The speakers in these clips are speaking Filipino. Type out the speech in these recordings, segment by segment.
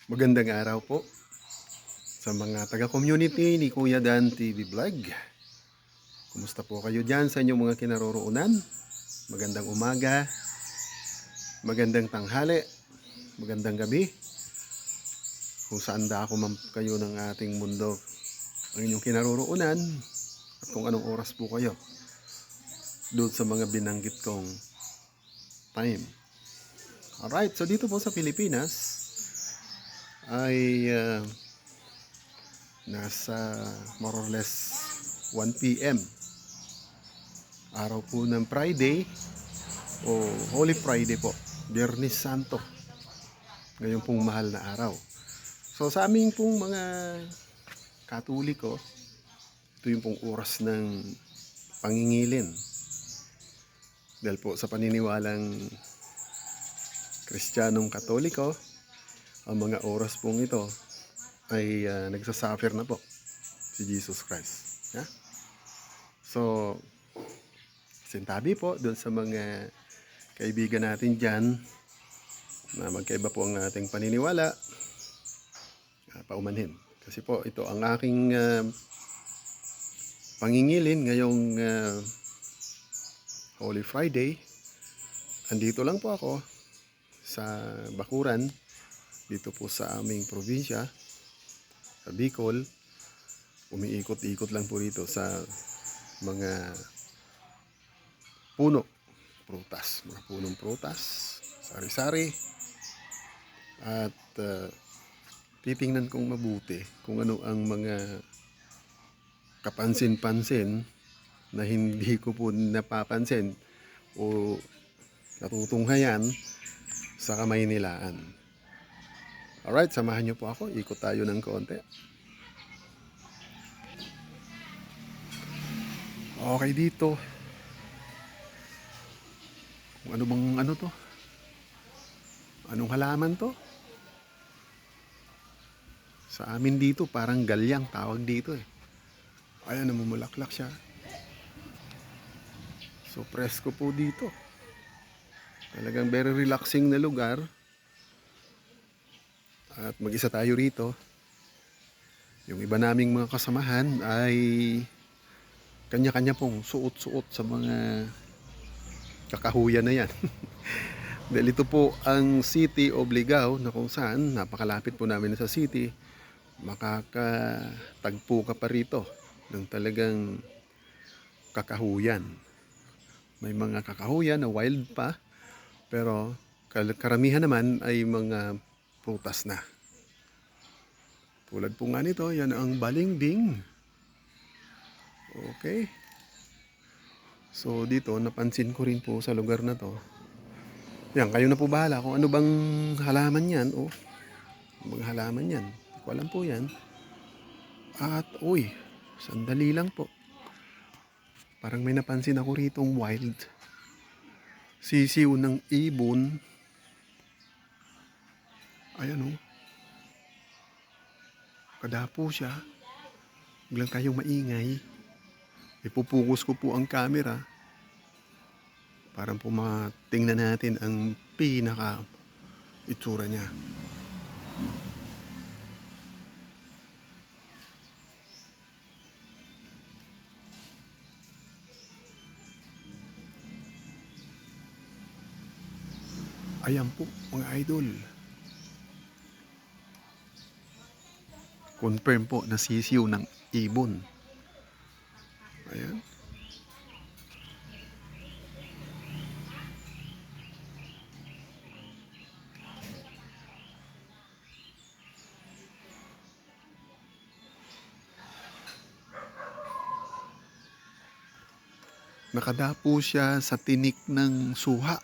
Magandang araw po sa mga taga-community ni Kuya Dan TV Vlog. Kumusta po kayo dyan sa inyong mga kinaroroonan? Magandang umaga, magandang tanghali, magandang gabi. Kung saan ako man kayo ng ating mundo ang inyong kinaroroonan at kung anong oras po kayo doon sa mga binanggit kong time. Alright, so dito po sa Pilipinas ay nasa more or less 1 p.m. Araw po ng Friday o Holy Friday po, Biyernes Santo, ngayon pong mahal na araw. So sa aming pong mga Katoliko, ito yung pong oras ng pangingilin. Dahil po sa paniniwalang Kristiyanong Katoliko, ang mga oras pong ito ay nagsasuffer na po si Jesus Christ. Yeah? So, sintabi po doon sa mga kaibigan natin dyan na magkaiba po ang ating paniniwala, paumanhin. Kasi po ito ang aking pangingilin ngayong Holy Friday. Andito lang po ako sa Bakuran, dito po sa aming probinsya, sa Bicol. Umiikot-ikot lang po rito sa mga puno, prutas, mga punong prutas, sari-sari. At titingnan kong mabuti kung ano ang mga kapansin-pansin na hindi ko po napapansin o natutunghayan sa Kamaynilaan. Alright, samahan niyo po ako. Ikot tayo ng konti. Okay dito. Kung ano bang ano to? Anong halaman to? Sa amin dito, parang galyang tawag dito eh. Ayan, namumulaklak siya. So, presko po dito. Talagang very relaxing na lugar. At mag-isa tayo rito. Yung iba naming mga kasamahan ay kanya-kanya pong suot-suot sa mga kakahuyan na yan. Dahil ito po ang City of Ligao, na kung saan napakalapit po namin sa city. Makakatagpo ka pa rito ng talagang kakahuyan. May mga kakahuyan na wild pa, pero karamihan naman ay mga prutas na. Tulad po nga nito, yan ang balimbing. Okay. So dito, napansin ko rin po sa lugar na to. Yan, kayo na po bahala kung ano bang halaman yan. Oh, ano bang halaman yan? Hindi ko alam po yan. At, uy, sandali lang po. Parang may napansin ako ritong wild. Sisiw ng ibon. Ayan oh. Kadapo siya. Biglang kayong maingay. Ipupukus ko po ang camera. Parang po matingnan natin ang pinaka itsura niya. Ayan po mga idol. Confirm po na sisiw ng ibon. Ayan. Nakadapo siya sa tinik ng suha.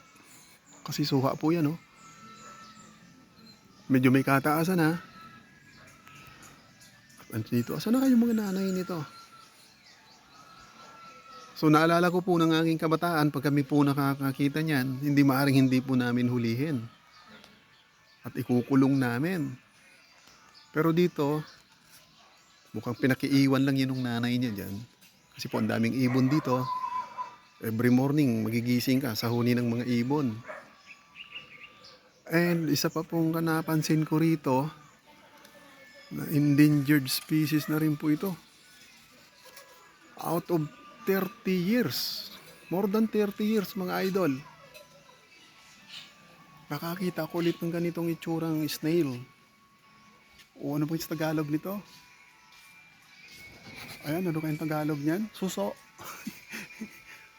Kasi suha po yan oh. Medyo may kataasan ha. Dito, asan na kayong mga nanay nito? So naalala ko po ng aking kabataan, pag kami po nakakakita niyan, hindi po namin hulihin. At ikukulong namin. Pero dito, mukhang pinakiiwan lang yun ng nanay niya dyan. Kasi po ang daming ibon dito. Every morning, magigising ka sa huni ng mga ibon. And isa pa pong napansin ko rito, Na endangered species na rin po ito. Out of 30 years. More than 30 years mga idol. Nakakita ko ulit ng ganitong itsurang snail. O ano po yung Tagalog nito? Ayan, ano kayong Tagalog niyan? Suso.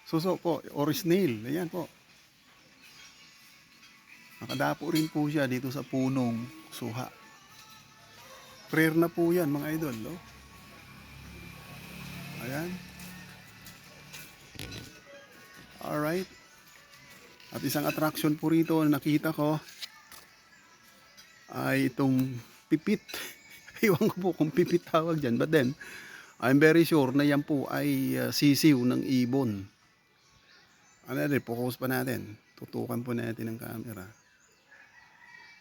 Suso po, or snail. Ayan po. Nakadapo rin po siya dito sa punong suha. Prayer na po yan mga idol. No? Ayan. Alright. At isang attraction po rito na nakita ko ay itong pipit. Iwan ko po kung pipit tawag dyan. But then, I'm very sure na yan po ay sisiw ng ibon. Ano natin, focus pa natin. Tutukan po natin ang camera.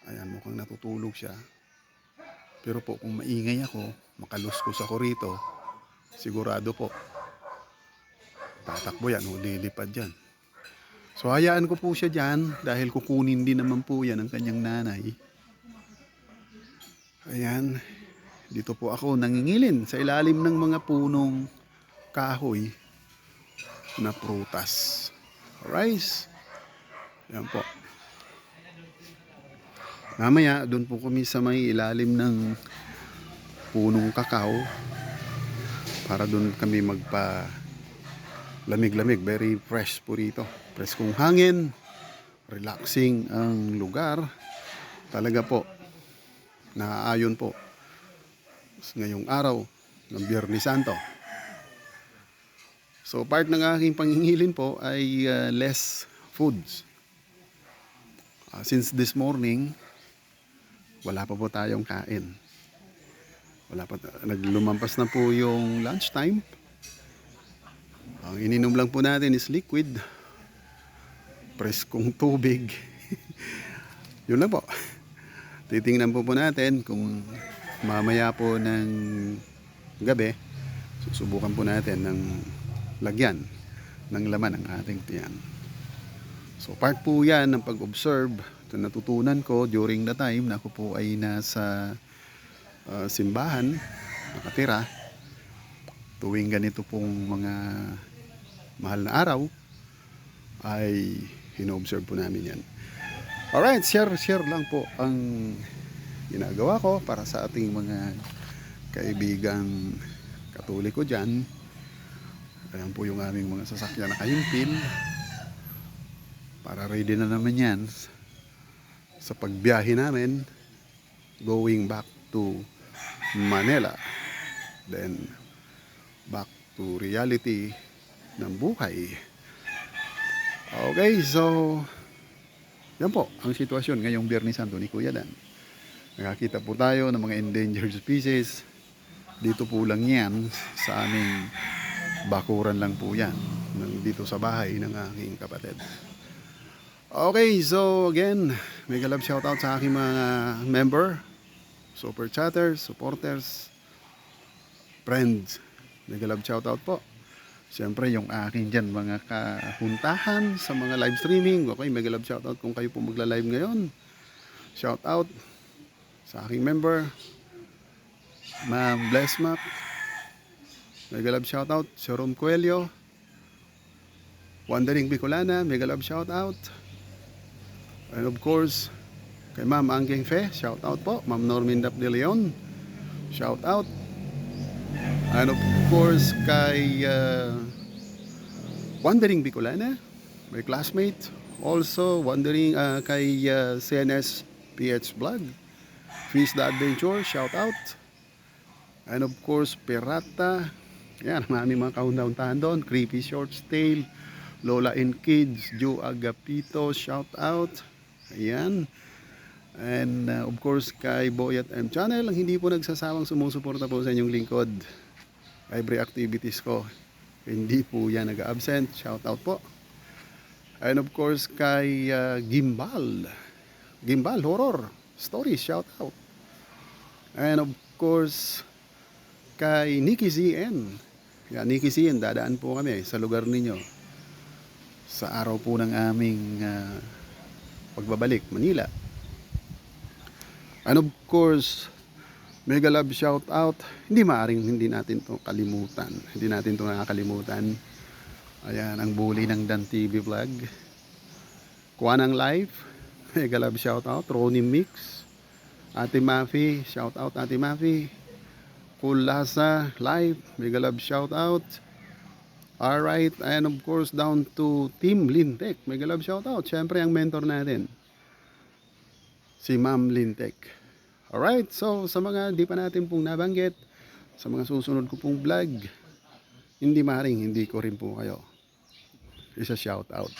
Ayan, mukhang natutulog siya. Pero po kung maingay ako, makaluskos ako rito, sigurado po, tatakbo yan, lilipad yan. So hayaan ko po siya dyan dahil kukunin din naman po yan ng kanyang nanay. Ayan, dito po ako nangingilin sa ilalim ng mga punong kahoy na prutas. Rice. Ayan po. Mamaya, doon po kami sa may ilalim ng punong kakao para doon kami magpa lamig-lamig. Very fresh po rito. Preskong hangin. Relaxing ang lugar. Talaga po. Naaayon po. Ngayong araw ng Biyernes Santo. So part ng aking pangingilin po ay less foods. Since this morning, wala pa po tayong kain. Wala pa, naglumampas na po yung lunchtime. Ang ininom lang po natin is liquid. Preskong tubig. Yun lang po. Titingnan po natin kung mamaya po ng gabi, susubukan po natin ng lagyan ng laman ng ating tiyan. So part po yan ng pag-observe. Ito natutunan ko during the time na ako po ay nasa simbahan, nakatira. Tuwing ganito pong mga mahal na araw, ay ino-observe po namin yan. Alright, share lang po ang ginagawa ko para sa ating mga kaibigang Katoliko dyan. Ayan po yung aming mga sasakyan na kahimpil. Para ready na naman yan sa pagbiyahe namin going back to Manila. Then back to reality ng buhay. Okay, so yan po ang sitwasyon ngayong Biyernes Santo ni Kuya Dan. Nakakita po tayo ng mga endangered species. Dito po lang yan sa aming bakuran lang po yan dito sa bahay ng aking kapatid. Okay, so again, mega love shoutout sa aking mga member, super chatters, supporters, friends. Mega love shoutout po. Siyempre yung aking dyan mga kahuntahan sa mga live streaming. Okay, mega love shoutout kung kayo po magla-live ngayon. Shoutout sa aking member, Ma'am Blessmac. Mega love shoutout, Jerome Coelho. Wandering Bicolana, mega love shoutout. And of course, kay Ma'am Angking Fe, shoutout po. Ma'am Norminda De Leon, shoutout. And of course, kay Wandering Bicolana, my classmate. Also, wandering kay CNS PH Vlog, Fish the Adventure, shoutout. And of course, Pirata. Yan, ang aming mga kauntahan doon. Creepy Shorts Tale, Lola and Kids, Joe Agapito, shoutout. Ayan. And of course, kay Boyat M Channel, ang hindi po nagsasawang sumusuporta po sa inyong lingkod. Every activities ko, hindi po yan nag-absent. Shoutout po. And of course, kay Gimbal Horror Stories, shoutout. And of course, kay Nikki ZN. Yan, Nikki ZN, dadaan po kami sa lugar ninyo sa araw po ng aming pagbabalik Manila. And of course, Mega love shout out. Hindi maaring hindi natin to kalimutan. Hindi natin to nakakalimutan. Ayan, ang bully ng Dan TV Vlog. Kuha ng live. Mega love shout out. Ronnie Mix. Ate Mafi. Shout out Ate Mafi. Kulasa live. Mega love shout out. Alright. And of course down to Team Lintek. Mega love shout out. Siyempre ang mentor natin. Si Ma'am Lintek. Alright, so sa mga di pa natin pong nabanggit, sa mga susunod ko pong vlog, hindi maring hindi ko rin po kayo isa shout out.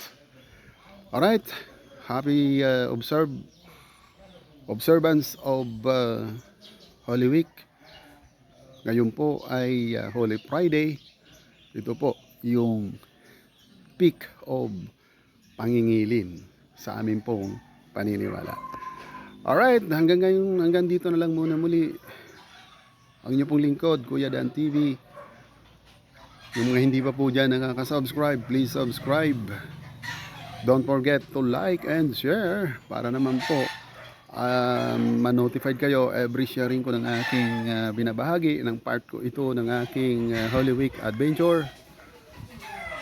Alright, happy observance of Holy Week. Ngayon po ay Holy Friday. Ito po yung peak of pangingilin sa amin pong paniniwala. Alright, hanggang dito na lang muna muli. Ang inyo pong lingkod, Kuya Dan TV. Yung mga hindi pa po dyan nakaka-subscribe, please subscribe. Don't forget to like and share para naman po ma-notified kayo every sharing ko ng aking binabahagi ng part ko ito ng aking Holy Week Adventure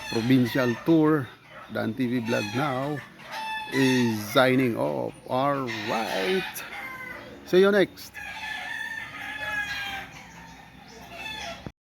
Provincial Tour. Dan TV Vlog now is signing off. Alright. See you next.